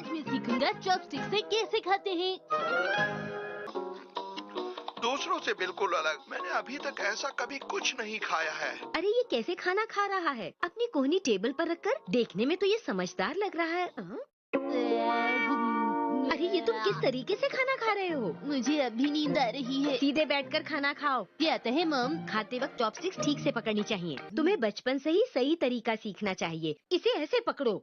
आज मैं सीखूंगा चॉपस्टिक से कैसे खाते हैं। दूसरों से बिल्कुल अलग। मैंने अभी तक ऐसा कभी कुछ नहीं खाया है। अरे ये कैसे खाना खा रहा है? अपनी कोहनी टेबल पर रखकर। देखने में तो ये समझदार लग रहा है। अरे ये तुम किस तरीके से खाना खा रहे हो? मुझे अभी नींद आ रही है। सीधे बैठकर खाना खाओ। ये आता है मॉम। खाते वक्त चॉपस्टिक्स ठीक से पकड़नी चाहिए। तुम्हें बचपन से ही सही तरीका सीखना चाहिए। इसे ऐसे पकड़ो।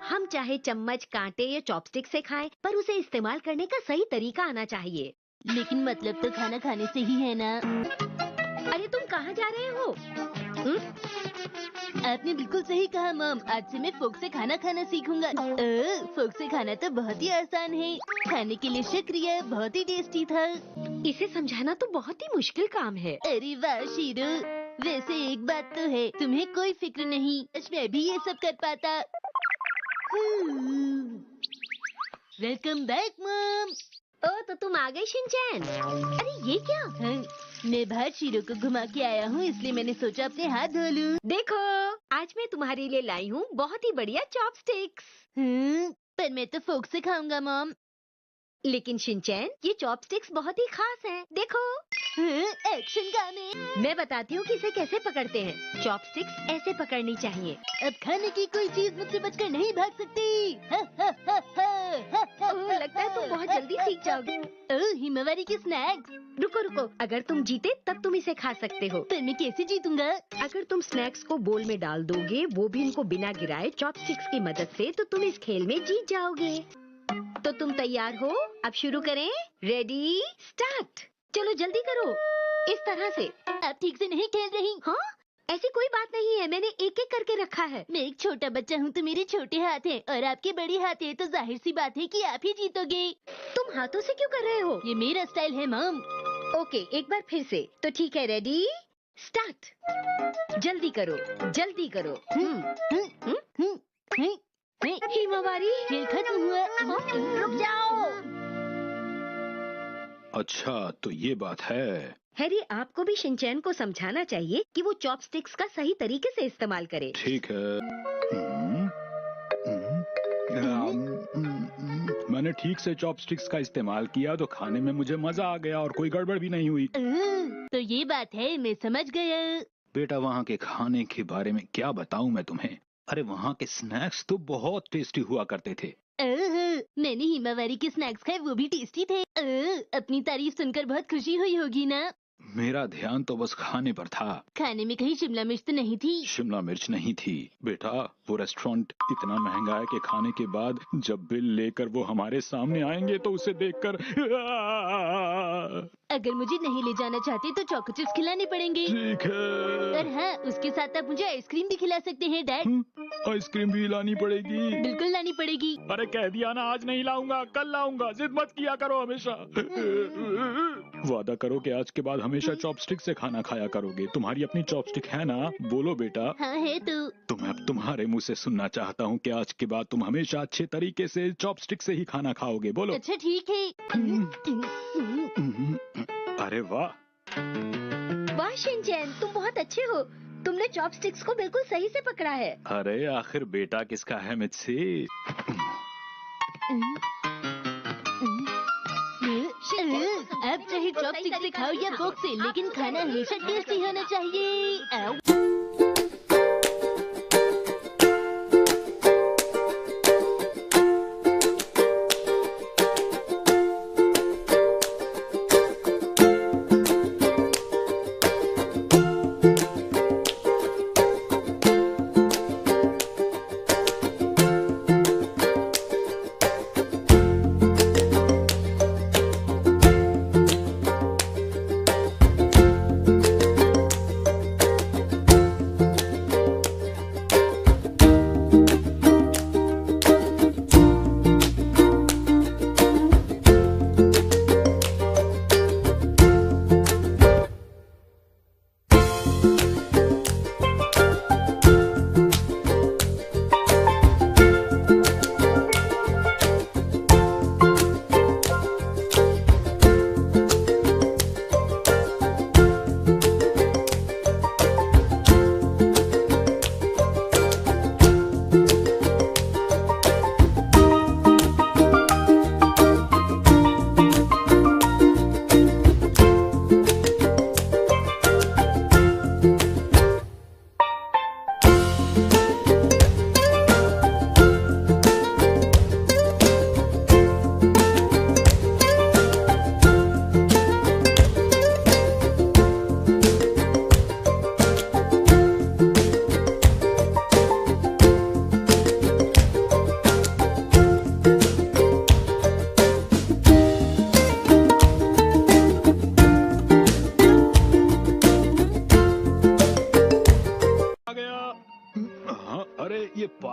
हम चाहे चम्मच, कांटे या चॉपस्टिक से खाएं, पर उसे इस्तेमाल करने का सही तरीका आना चाहिए। लेकिन मतलब तो खाना खाने से ही है ना। अरे तुम कहाँ जा रहे हो? आपने बिल्कुल सही कहा मॉम। आज से मैं फोक से खाना खाना सीखूंगा। फोक से खाना तो बहुत ही आसान है। खाने के लिए शुक्रिया, बहुत ही टेस्टी था। इसे समझाना तो बहुत ही मुश्किल काम है। अरे वाह शीरू, वैसे एक बात तो है, तुम्हें कोई फिक्र नहीं। मैं भी ये सब कर पाता। Welcome back mom. ओ तो तुम आ गई शिनचैन। अरे ये क्या? मैं बाहर शीरू को घुमा के आया हूँ, इसलिए मैंने सोचा अपने हाथ धो लूं। देखो आज मैं तुम्हारे लिए लाई हूँ बहुत ही बढ़िया चॉपस्टिक्स। पर मैं तो फोक से खाऊंगा मॉम। लेकिन शिनचैन ये चॉपस्टिक्स बहुत ही खास हैं। देखो एक्शन गाने। मैं बताती हूँ कि इसे कैसे पकड़ते हैं। चॉपस्टिक्स ऐसे पकड़नी चाहिए। अब खाने की कोई चीज मुझसे बचकर नहीं भाग सकती। ओह, लगता है तुम बहुत जल्दी सीख जाओगे। ओह, हिमावरी के स्नैक्स। रुको रुको, अगर तुम जीते तब तुम इसे खा सकते हो। पर मैं कैसे जीतूंगा? अगर तुम स्नैक्स को बोल में डाल दोगे, वो भी इनको बिना गिराए चॉपस्टिक्स की मदद से, तो तुम इस खेल में जीत जाओगे। तो तुम तैयार हो? अब शुरू करें। Ready start. चलो जल्दी करो। इस तरह से। आप ठीक से नहीं खेल रही। हाँ ऐसी कोई बात नहीं है, मैंने एक एक करके रखा है। मैं एक छोटा बच्चा हूँ तो मेरे छोटे हाथ हैं और आपके बड़े हाथ हैं, तो जाहिर सी बात है कि आप ही जीतोगे। तुम हाथों से क्यों कर रहे हो? ये मेरा स्टाइल है मॉम। ओके एक बार फिर से। तो ठीक है, रेडी स्टार्ट। जल्दी करो जल्दी करो। हिमावरी खेल खत्म हुआ। रुक जाओ। अच्छा तो ये बात है। हैरी आपको भी शिनचैन को समझाना चाहिए कि वो चॉपस्टिक्स का सही तरीके से इस्तेमाल करे। ठीक है। मैंने ठीक से चॉपस्टिक्स का इस्तेमाल किया तो खाने में मुझे मजा आ गया और कोई गड़बड़ भी नहीं हुई। तो ये बात है, मैं समझ गया। बेटा वहाँ के खाने के बारे में क्या बताऊँ मैं तुम्हें। अरे वहाँ के स्नैक्स तो बहुत टेस्टी हुआ करते थे। मैंने हिमावरी के स्नैक्स खाए, वो भी टेस्टी थे। अपनी तारीफ सुनकर बहुत खुशी हुई होगी ना? मेरा ध्यान तो बस खाने पर था। खाने में कहीं शिमला मिर्च तो नहीं थी? शिमला मिर्च नहीं थी बेटा। वो रेस्टोरेंट इतना महंगा है कि खाने के बाद जब बिल लेकर वो हमारे सामने आएंगे तो उसे देखकर अगर मुझे नहीं ले जाना चाहते तो चॉको चिप्स खिलाने पड़ेंगे। ठीक है। और हाँ, उसके साथ आप मुझे आइसक्रीम भी खिला सकते हैं डैड। आइसक्रीम भी लानी पड़ेगी? बिल्कुल लानी पड़ेगी। अरे कह दिया ना आज नहीं लाऊंगा, कल लाऊंगा। जिद मत किया करो हमेशा। वादा करो कि आज के बाद हमेशा चॉपस्टिक से खाना खाया करोगे। तुम्हारी अपनी चॉपस्टिक है ना? बोलो बेटा। हाँ है तो मैं अब तुम्हारे मुंह से सुनना चाहता हूँ कि आज के बाद तुम हमेशा अच्छे तरीके से चॉपस्टिक से ही खाना खाओगे। बोलो। अच्छा ठीक है। अरे वाह। वाह शिनचैन, तुम बहुत अच्छे हो। तुमने चॉपस्टिक्स को बिल्कुल सही से पकड़ा है। अरे आखिर बेटा किसका है मुझसे? अब चाहे चॉपस्टिक से खाओ या फोक से, लेकिन खाना हमेशा टेस्टी होना चाहिए।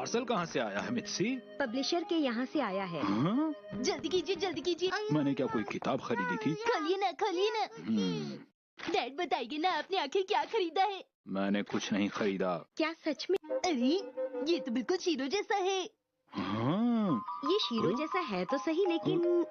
पार्सल कहाँ से आया है मित्सी? पब्लिशर के यहाँ से आया है। हाँ? जल्दी कीजिए, जल्दी कीजिए। मैंने क्या कोई किताब खरीदी थी? खोलिए ना, खोलिए ना। डैड बताइए ना, आपने आखिर क्या खरीदा है? मैंने कुछ नहीं खरीदा। क्या सच में? अरे ये तो बिल्कुल शीरो जैसा है। हाँ। ये शीरो जैसा है तो सही, लेकिन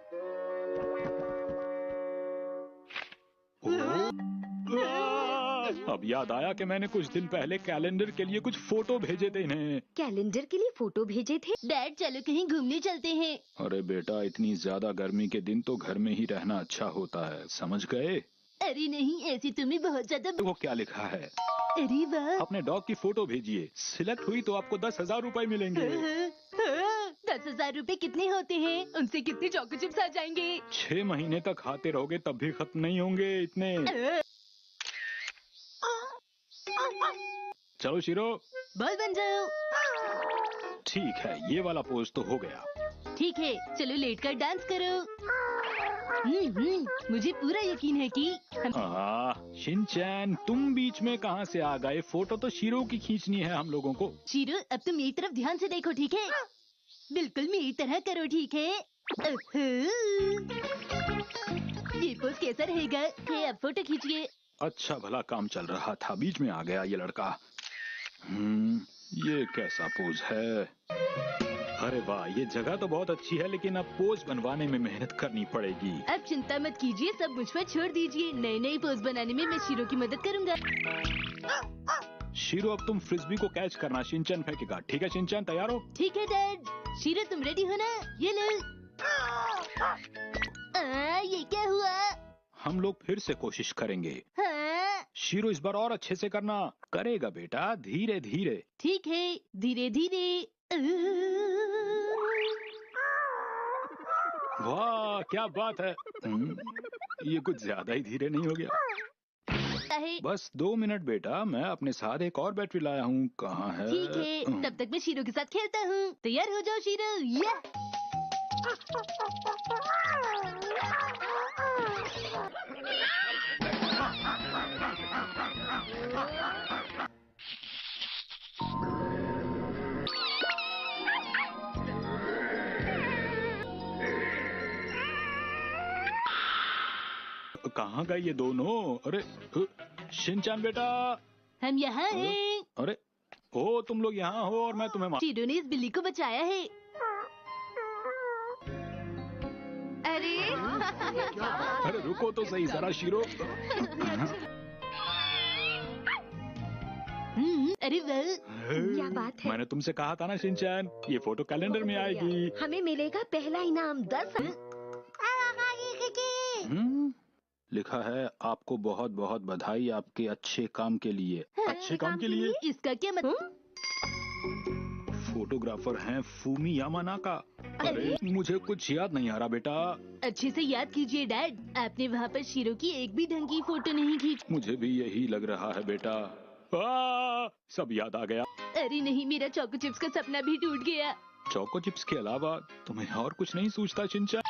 अब याद आया कि मैंने कुछ दिन पहले कैलेंडर के लिए कुछ फोटो भेजे थे इन्हें। कैलेंडर के लिए फोटो भेजे थे? डैड चलो कहीं घूमने चलते हैं। अरे बेटा, इतनी ज्यादा गर्मी के दिन तो घर में ही रहना अच्छा होता है, समझ गए? अरे नहीं, ऐसी तुम्हें बहुत ज्यादा। वो क्या लिखा है? अरे वाह। अपने डॉग की फोटो भेजिए, सिलेक्ट हुई तो आपको 10,000 रुपए मिलेंगे। 10,000 रुपए कितने होते हैं? उनसे कितने चॉको चिप्स आ जाएंगे? 6 महीने तक खाते रहोगे तब भी खत्म नहीं होंगे इतने। चलो शीरो, बॉल बन जाओ। ठीक है, ये वाला पोज तो हो गया। ठीक है, चलो लेट कर डांस करो। मुझे पूरा यकीन है कि शिनचैन, तुम बीच में कहाँ से आ गए? फोटो तो शीरो की खींचनी है हम लोगों को। शीरो अब तुम मेरी तरफ ध्यान से देखो, ठीक है? बिल्कुल मेरी तरह करो, ठीक है? ये पोज कैसा रहेगा? अब फोटो खींचिए। अच्छा भला काम चल रहा था, बीच में आ गया ये लड़का। ये कैसा पोज है? अरे वाह, ये जगह तो बहुत अच्छी है, लेकिन अब पोज बनवाने में मेहनत करनी पड़ेगी। अब चिंता मत कीजिए, सब मुझ पर छोड़ दीजिए। नई नई पोज बनाने में मैं शीरो की मदद करूंगा। शीरो, अब तुम फ्रिस्बी को कैच करना, शिनचैन फेंकेगा। ठीक है शिनचैन, तैयार हो? ठीक है डैड। शीरो तुम रेडी हो ना? ये लो। ये क्या हुआ? हम लोग फिर से कोशिश करेंगे। हाँ। शीरो, इस बार और अच्छे से करना। करेगा बेटा, धीरे धीरे। ठीक है, धीरे धीरे। वाह क्या बात है। ये कुछ ज्यादा ही धीरे नहीं हो गया? बस 2 मिनट बेटा, मैं अपने साथ एक और बैटरी लाया हूँ। कहाँ है? ठीक है, तब तक मैं शीरो के साथ खेलता हूँ। तैयार हो जाओ शीरो। या कहाँ गए ये दोनों? अरे शिनचैन बेटा, हम यहाँ हैं। अरे ओ, तुम लोग यहाँ हो और मैं तुम्हें शीरो ने इस बिल्ली को बचाया है। अरे रुको तो सही जरा शीरो। अरे वाह, क्या बात है? मैंने तुमसे कहा था ना शिनचैन, ये फोटो कैलेंडर में आएगी। हमें मिलेगा पहला इनाम 10। लिखा है, आपको बहुत बहुत बधाई आपके अच्छे काम के लिए। अच्छे काम के लिए? इसका क्या मतलब? फोटोग्राफर हैं फूमी यामानाका। अरे मुझे कुछ याद नहीं आ रहा बेटा। अच्छे से याद कीजिए डैड, आपने वहाँ पर शीरो की एक भी ढंग की फोटो नहीं खींची। मुझे भी यही लग रहा है बेटा। सब याद आ गया। अरे नहीं, मेरा चॉको चिप्स का सपना भी टूट गया। चोको चिप्स के अलावा तुम्हें और कुछ नहीं सूझता शिनचैन?